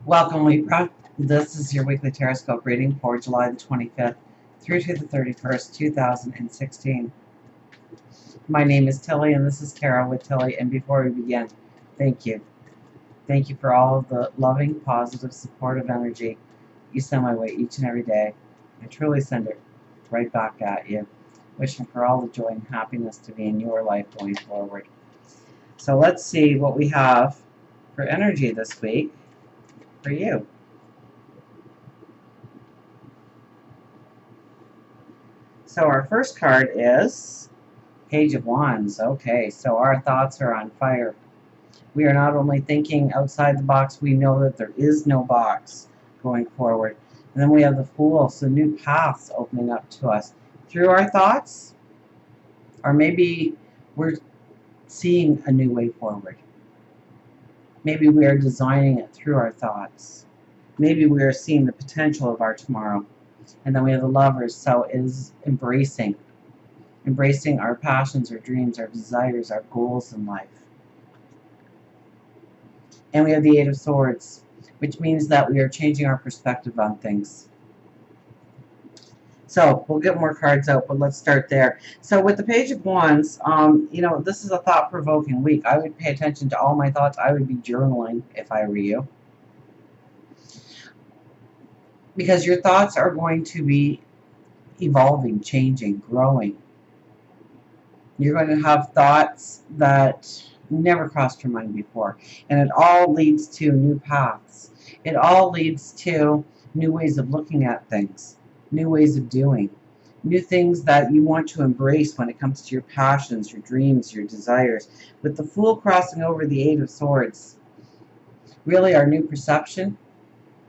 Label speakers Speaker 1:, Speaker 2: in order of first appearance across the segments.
Speaker 1: Welcome, Libra. This is your weekly Teroscope reading for July the 25th through to the 31st, 2016. My name is Tilly, and this is Carol with Tilly. And before we begin, thank you. Thank you for all of the loving, positive, supportive energy you send my way each and every day. I truly send it right back at you, wishing for all the joy and happiness to be in your life going forward. So let's see what we have for energy this week for you. So our first card is Page of Wands. Okay, so our thoughts are on fire. We are not only thinking outside the box, we know that there is no box going forward. And then we have the Fool, so new paths opening up to us through our thoughts, or maybe we're seeing a new way forward. Maybe we are designing it through our thoughts. Maybe we are seeing the potential of our tomorrow. And then we have the Lovers, so it is embracing our passions, our dreams, our desires, our goals in life. And we have the Eight of Swords, which means that we are changing our perspective on things. So we'll get more cards out, but let's start there. So with the Page of Wands, this is a thought-provoking week. I would pay attention to all my thoughts. I would be journaling if I were you. Because your thoughts are going to be evolving, changing, growing. You're going to have thoughts that never crossed your mind before. And it all leads to new paths. It all leads to new ways of looking at things, new ways of doing, new things that you want to embrace when it comes to your passions, your dreams, your desires. With the Fool crossing over the Eight of Swords, really our new perception,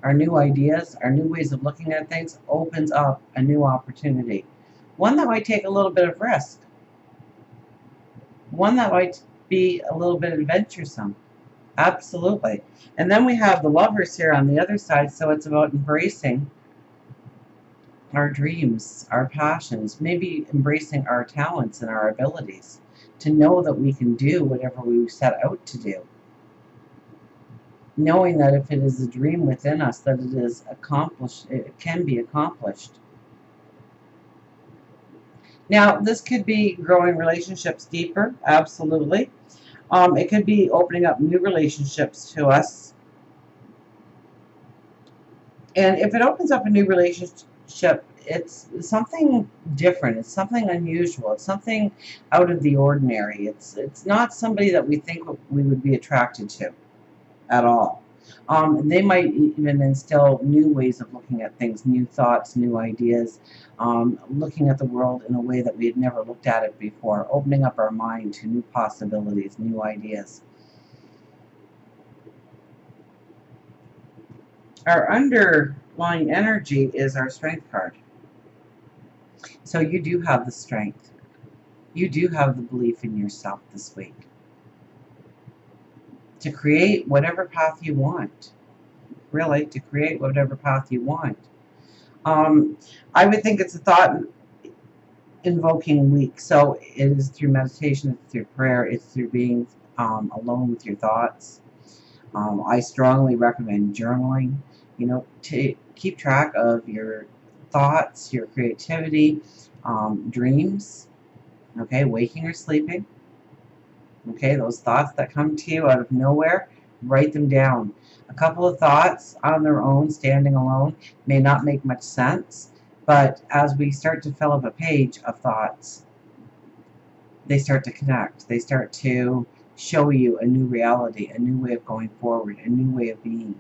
Speaker 1: our new ideas, our new ways of looking at things opens up a new opportunity. One that might take a little bit of risk. One that might be a little bit adventuresome. Absolutely. And then we have the Lovers here on the other side, so it's about embracing our dreams, our passions, maybe embracing our talents and our abilities to know that we can do whatever we set out to do. Knowing that if it is a dream within us, that it is accomplished, it can be accomplished. Now, this could be growing relationships deeper, absolutely. It could be opening up new relationships to us. And if it opens up a new relationship, it's something different. It's something unusual. It's something out of the ordinary. It's not somebody that we think we would be attracted to at all. They might even instill new ways of looking at things, new thoughts, new ideas, looking at the world in a way that we had never looked at it before, opening up our mind to new possibilities, new ideas. Our underlying energy is our Strength card. So you do have the strength. You do have the belief in yourself this week to create whatever path you want. Really, to create whatever path you want. I would think it's a thought-invoking week. So it is through meditation, it's through prayer, it's through being alone with your thoughts. I strongly recommend journaling, to keep track of your thoughts, your creativity, dreams, okay, waking or sleeping. Okay, those thoughts that come to you out of nowhere, write them down. A couple of thoughts on their own, standing alone, may not make much sense, but as we start to fill up a page of thoughts, they start to connect. They start to show you a new reality, a new way of going forward, a new way of being.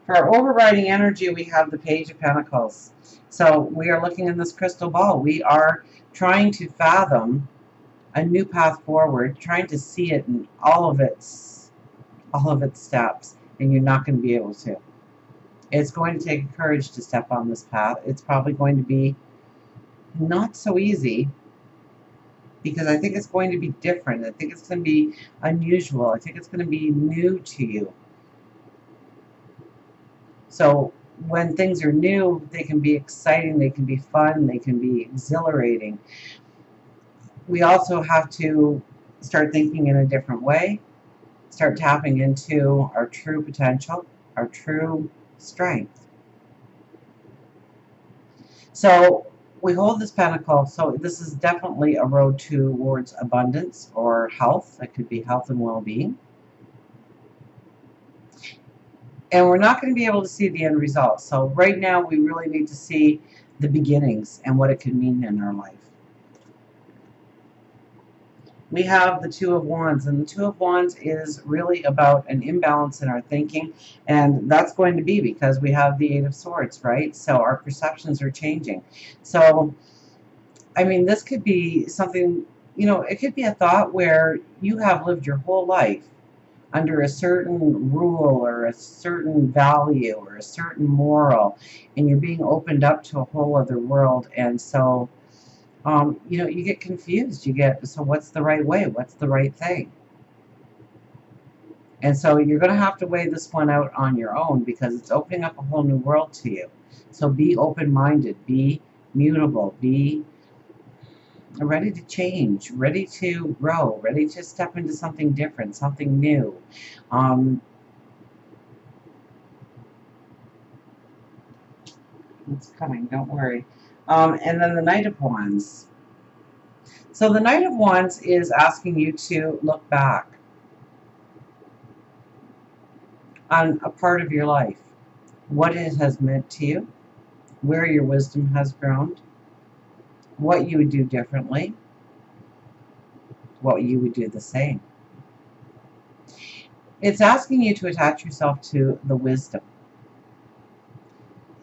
Speaker 1: For our overriding energy, we have the Page of Pentacles. So we are looking in this crystal ball. We are trying to fathom a new path forward, trying to see it in all of its steps, and you're not going to be able to. It's going to take courage to step on this path. It's probably going to be not so easy, because I think it's going to be different. I think it's going to be unusual. I think it's going to be new to you. So when things are new, they can be exciting, they can be fun, they can be exhilarating. We also have to start thinking in a different way, start tapping into our true potential, our true strength. So we hold this pentacle. So this is definitely a road towards abundance or health. It could be health and well-being. And we're not going to be able to see the end result. So right now we really need to see the beginnings and what it could mean in our life. We have the Two of Wands, and the Two of Wands is really about an imbalance in our thinking, and that's going to be because we have the Eight of Swords, right? So our perceptions are changing. So, I mean, this could be something, it could be a thought where you have lived your whole life under a certain rule or a certain value or a certain moral, and you're being opened up to a whole other world, and so you get confused. So what's the right way? What's the right thing? And so you're going to have to weigh this one out on your own because it's opening up a whole new world to you. So be open-minded, be mutable, be ready to change, ready to grow, ready to step into something different, something new. It's coming, don't worry. And then the Knight of Wands. So the Knight of Wands is asking you to look back on a part of your life, what it has meant to you, where your wisdom has grown, what you would do differently, what you would do the same. It's asking you to attach yourself to the wisdom.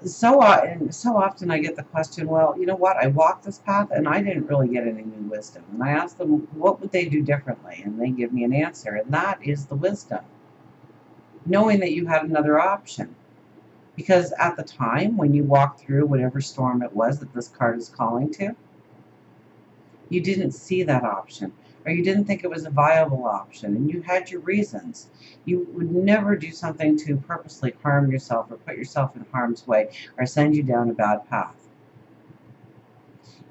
Speaker 1: So often I get the question, well, you know what, I walked this path and I didn't really get any new wisdom. And I ask them, what would they do differently? And they give me an answer, and that is the wisdom. Knowing that you had another option. Because at the time when you walked through whatever storm it was that this card is calling to, you didn't see that option, or you didn't think it was a viable option, and you had your reasons. You would never do something to purposely harm yourself or put yourself in harm's way or send you down a bad path.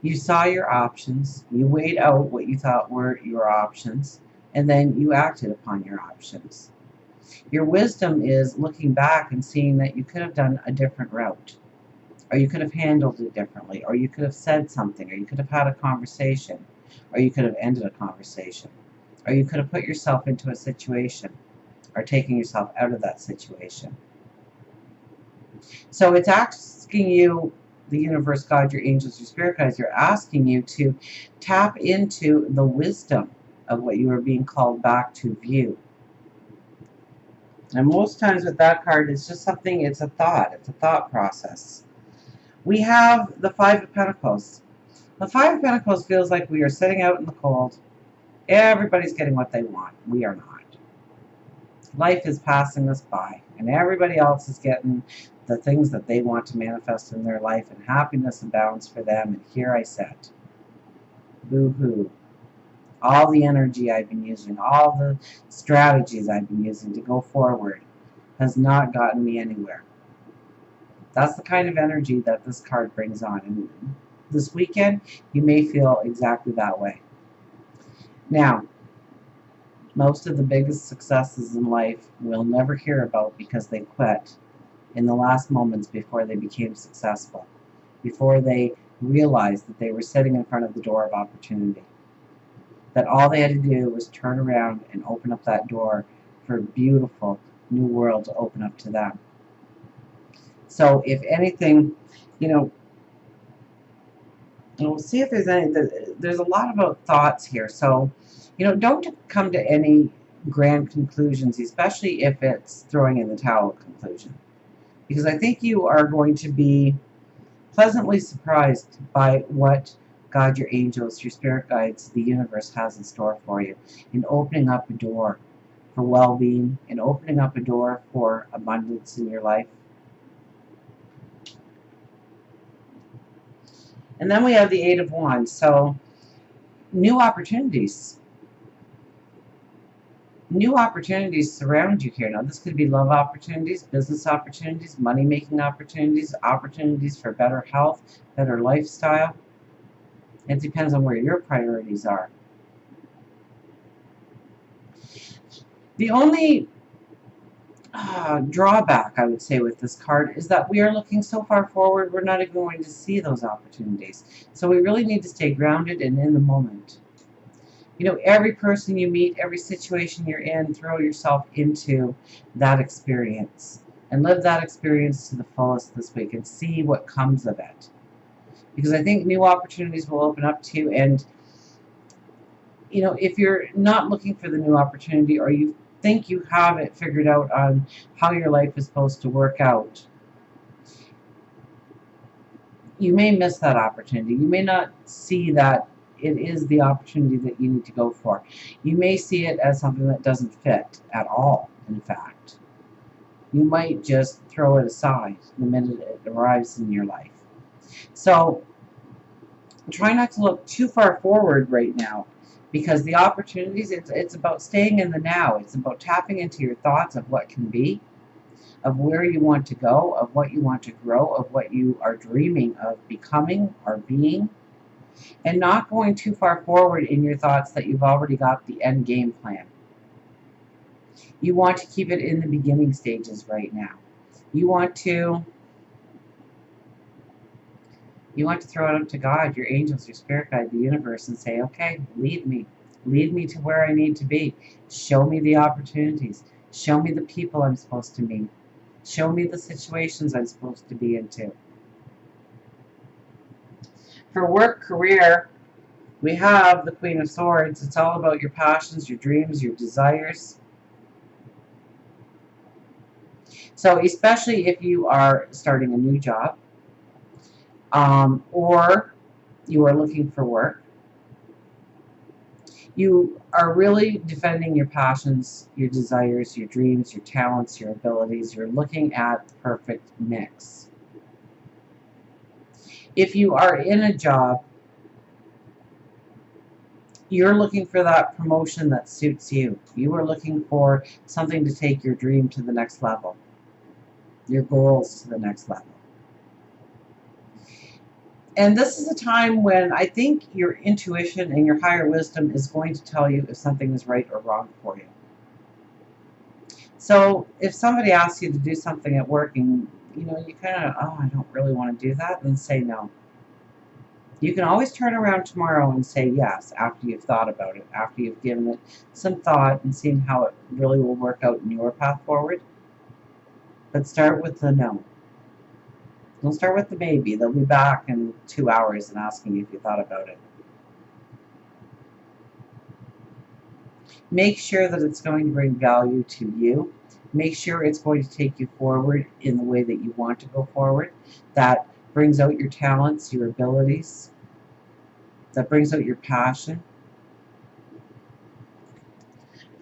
Speaker 1: You saw your options, you weighed out what you thought were your options, and then you acted upon your options. Your wisdom is looking back and seeing that you could have done a different route, or you could have handled it differently, or you could have said something, or you could have had a conversation, or you could have ended a conversation, or you could have put yourself into a situation, or taken yourself out of that situation. So it's asking you, the universe, God, your angels, your spirit guides, you're asking you to tap into the wisdom of what you are being called back to view. And most times with that card, it's just something, it's a thought process. We have the Five of Pentacles. The Five of Pentacles feels like we are sitting out in the cold. Everybody's getting what they want. We are not. Life is passing us by, and everybody else is getting the things that they want to manifest in their life, and happiness abounds for them, and here I sit. Boo-hoo. All the energy I've been using, all the strategies I've been using to go forward has not gotten me anywhere. That's the kind of energy that this card brings on. And this weekend, you may feel exactly that way. Now, most of the biggest successes in life we'll never hear about because they quit in the last moments before they became successful, before they realized that they were sitting in front of the door of opportunity. That all they had to do was turn around and open up that door for a beautiful new world to open up to them. So if anything, we'll see if there's any, there's a lot about thoughts here. So, don't come to any grand conclusions, especially if it's throwing in the towel conclusion. Because I think you are going to be pleasantly surprised by what God, your angels, your spirit guides, the universe has in store for you in opening up a door for well-being, in opening up a door for abundance in your life. And then we have the Eight of Wands. So, new opportunities. New opportunities surround you here. Now, this could be love opportunities, business opportunities, money-making opportunities, opportunities for better health, better lifestyle. It depends on where your priorities are. The only drawback, I would say, with this card is that we are looking so far forward, we're not even going to see those opportunities. So we really need to stay grounded and in the moment. You know, every person you meet, every situation you're in, throw yourself into that experience and live that experience to the fullest this week and see what comes of it. Because I think new opportunities will open up to you. And, you know, if you're not looking for the new opportunity, or you think you have it figured out on how your life is supposed to work out, you may miss that opportunity. You may not see that it is the opportunity that you need to go for. You may see it as something that doesn't fit at all, in fact. You might just throw it aside the minute it arrives in your life. So try not to look too far forward right now, because the opportunities, it's about staying in the now. It's about tapping into your thoughts of what can be, of where you want to go, of what you want to grow, of what you are dreaming of becoming or being, and not going too far forward in your thoughts that you've already got the end game plan. You want to keep it in the beginning stages right now. You want to throw it up to God, your angels, your spirit guide, the universe, and say, okay, lead me. Lead me to where I need to be. Show me the opportunities. Show me the people I'm supposed to meet. Show me the situations I'm supposed to be into. For work, career, we have the Queen of Swords. It's all about your passions, your dreams, your desires. So especially if you are starting a new job, or you are looking for work, you are really defending your passions, your desires, your dreams, your talents, your abilities. You're looking at the perfect mix. If you are in a job, you're looking for that promotion that suits you. You are looking for something to take your dream to the next level, your goals to the next level. And this is a time when I think your intuition and your higher wisdom is going to tell you if something is right or wrong for you. So if somebody asks you to do something at work and you kind of, oh, I don't really want to do that, then say no. You can always turn around tomorrow and say yes after you've thought about it, after you've given it some thought and seen how it really will work out in your path forward. But start with the no. Don't start with the maybe. They'll be back in 2 hours and asking you if you thought about it. Make sure that it's going to bring value to you. Make sure it's going to take you forward in the way that you want to go forward. That brings out your talents, your abilities. That brings out your passion.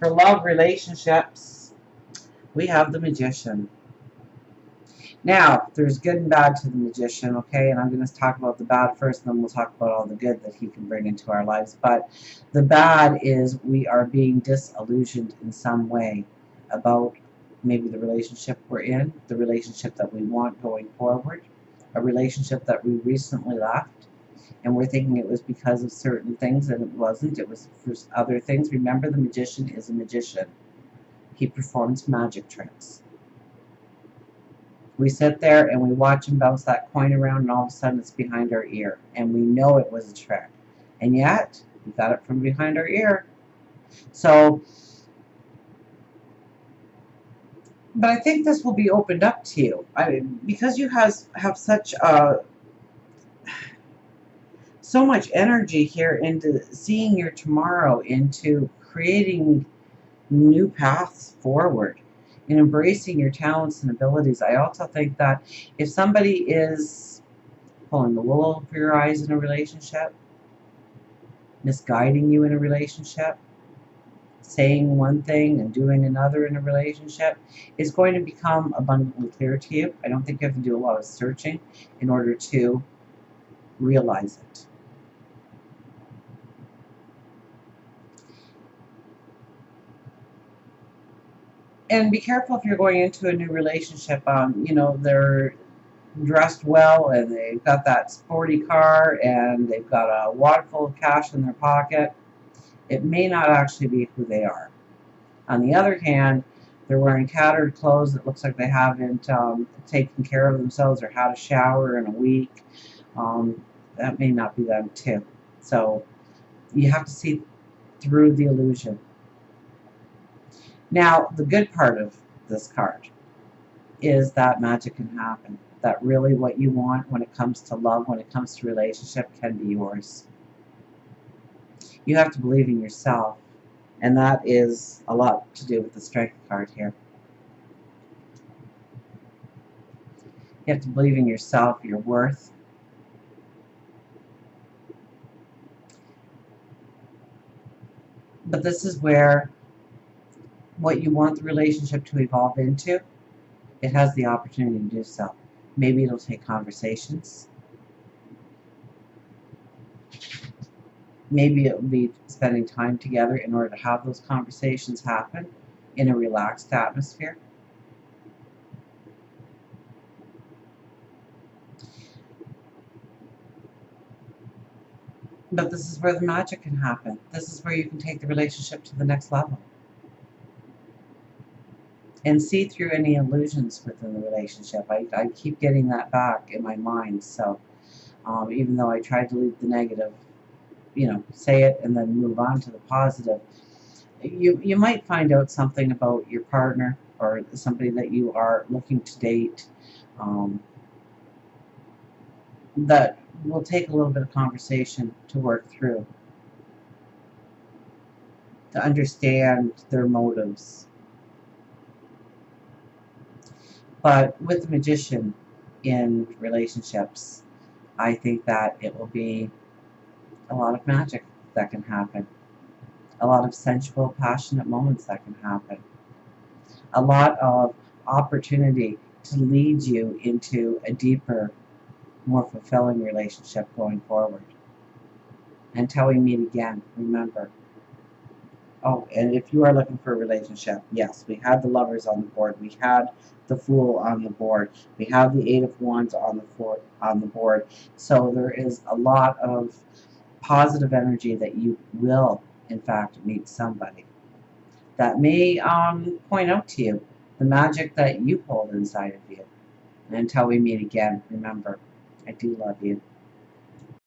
Speaker 1: For love relationships, we have the Magician. Now, there's good and bad to the Magician, okay? And I'm going to talk about the bad first, and then we'll talk about all the good that he can bring into our lives. But the bad is we are being disillusioned in some way about maybe the relationship we're in, the relationship that we want going forward, a relationship that we recently left, and we're thinking it was because of certain things, and it wasn't. It was for other things. Remember, the Magician is a magician. He performs magic tricks. We sit there and we watch him bounce that coin around, and all of a sudden it's behind our ear. And we know it was a trick. And yet, we got it from behind our ear. So, but I think this will be opened up to you. Because you have such so much energy here into seeing your tomorrow, into creating new paths forward, in embracing your talents and abilities. I also think that if somebody is pulling the wool over your eyes in a relationship, misguiding you in a relationship, saying one thing and doing another in a relationship, is going to become abundantly clear to you. I don't think you have to do a lot of searching in order to realize it. And be careful if you're going into a new relationship. They're dressed well and they've got that sporty car and they've got a wallet full of cash in their pocket. It may not actually be who they are. On the other hand, they're wearing tattered clothes that looks like they haven't taken care of themselves or had a shower in a week. That may not be them too. So you have to see through the illusion. Now, the good part of this card is that magic can happen. That really what you want when it comes to love, when it comes to relationship, can be yours. You have to believe in yourself, and that is a lot to do with the Strength card here. You have to believe in yourself, your worth. But this is where what you want the relationship to evolve into, it has the opportunity to do so. Maybe it'll take conversations. Maybe it will be spending time together in order to have those conversations happen in a relaxed atmosphere. But this is where the magic can happen. This is where you can take the relationship to the next level and see through any illusions within the relationship. I keep getting that back in my mind. So even though I tried to leave the negative, say it and then move on to the positive, you might find out something about your partner or somebody that you are looking to date that will take a little bit of conversation to work through, to understand their motives. But with the Magician in relationships, I think that it will be a lot of magic that can happen, a lot of sensual, passionate moments that can happen, a lot of opportunity to lead you into a deeper, more fulfilling relationship going forward. Until we meet again, remember. Oh, and if you are looking for a relationship, yes, we had the Lovers on the board. We had the Fool on the board. We have the Eight of Wands on the board. So there is a lot of positive energy that you will, in fact, meet somebody that may point out to you the magic that you hold inside of you. And until we meet again, remember, I do love you.